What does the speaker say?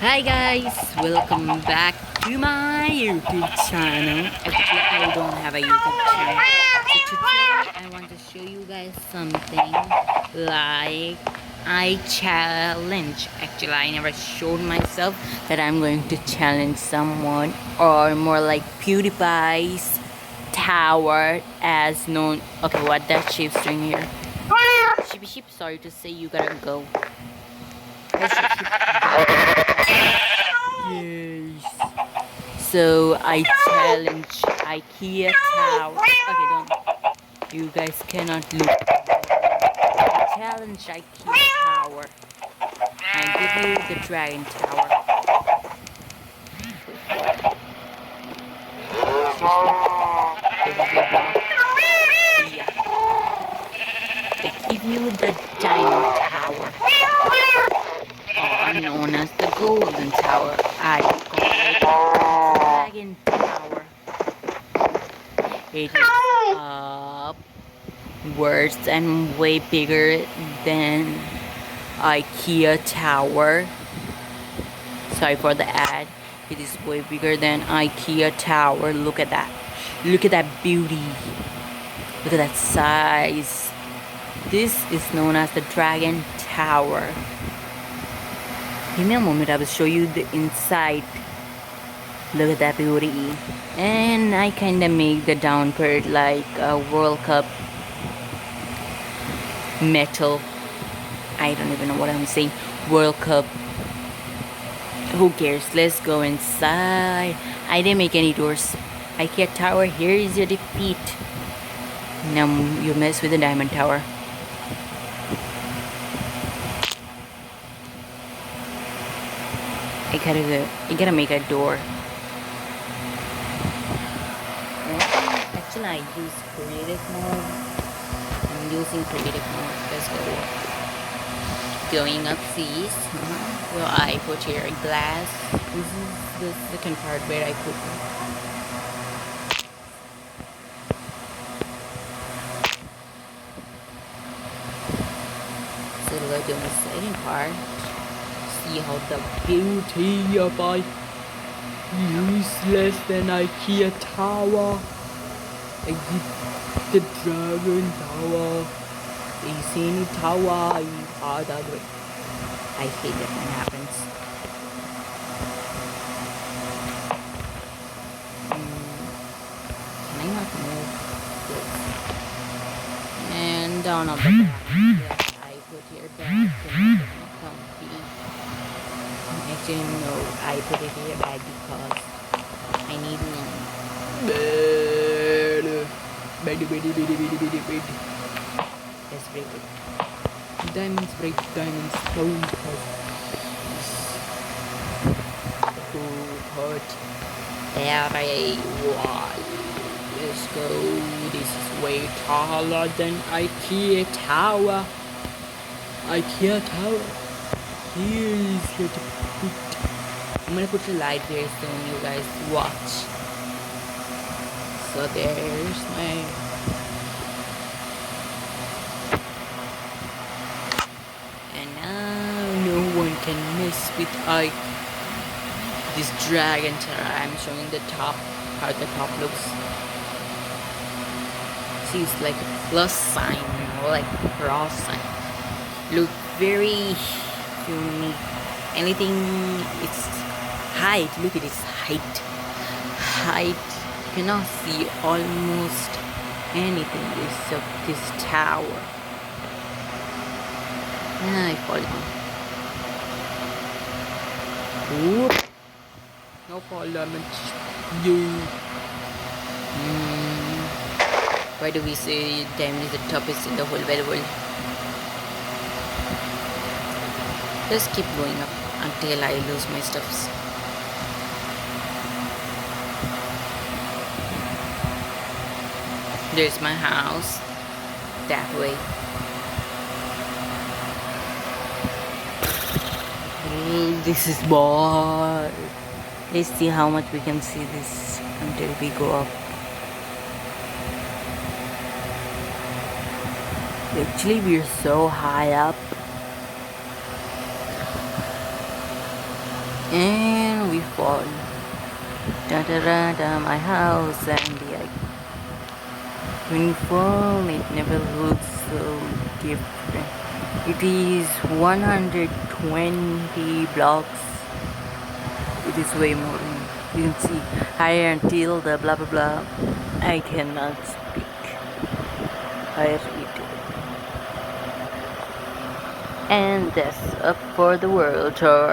Hi guys, welcome back to my YouTube channel. Actually, I don't have a YouTube channel. So today I want to show you guys something like I challenge. Actually, I never showed myself that I'm going to challenge someone, or more like PewDiePie's tower as known. Okay, what that sheep's doing here? Sheep, sorry to say, you gotta go. Oh, yes. So I challenge IKEA tower. Okay, don't. You guys cannot look. I challenge IKEA tower. I give you the dragon tower. Yeah. I give you the diamond tower, or known as the golden tower. I call it dragon tower. It is worse and way bigger than IKEA tower. Sorry for the ad. It is way bigger than IKEA tower. Look at that. Look at that beauty. Look at that size. This is known as the Dragon Tower. Give me a moment, I will show you the inside. Look at that beauty. And I kinda make the down part like a World Cup metal. I don't even know what I'm saying. World Cup. Who cares? Let's go inside. I didn't make any doors. IKEA tower, here is your defeat. Now you mess with the diamond tower. I gotta make a door. Actually, I use creative mode. I'm using creative mode. Let's go. Going up these. Well, I put here a glass. This is the second part where I put. So let's do the second part. See how the beauty of I useless than IKEA tower. I did the dragon tower. Is any tower in other way. I hate it when it happens. Can I not move this? And down on the ground. Yes, I put here back to make it more comfy. Actually, no, I put it here back because I need room. Let's break it. Diamonds break diamonds. Don't hurt. There I was. Let's go. This is way taller than IKEA tower. IKEA tower. Here is your defeat. I'm gonna put the light very soon, you guys watch. So there's my. And now no one can mess with this dragon tower. I'm showing the top, how the top looks. See, it's like a plus sign, you know, like a cross sign. Look very unique. Anything, it's height. Look at its height. Height. You cannot see almost anything of this tower. And I fall down. Whoop. No fall damage. Why do we say diamond is the toughest in the whole wide world? Just keep going up until I lose my stuffs. There's my house. That way. This is ball. Let's see how much we can see this until we go up. Actually, we're so high up. and we fall. Da da da da, my house and the when you fall, it never looks so different. It is 120 blocks. It is way more. You can see higher until the blah blah blah. I cannot speak. I read. And that's up for the world tour.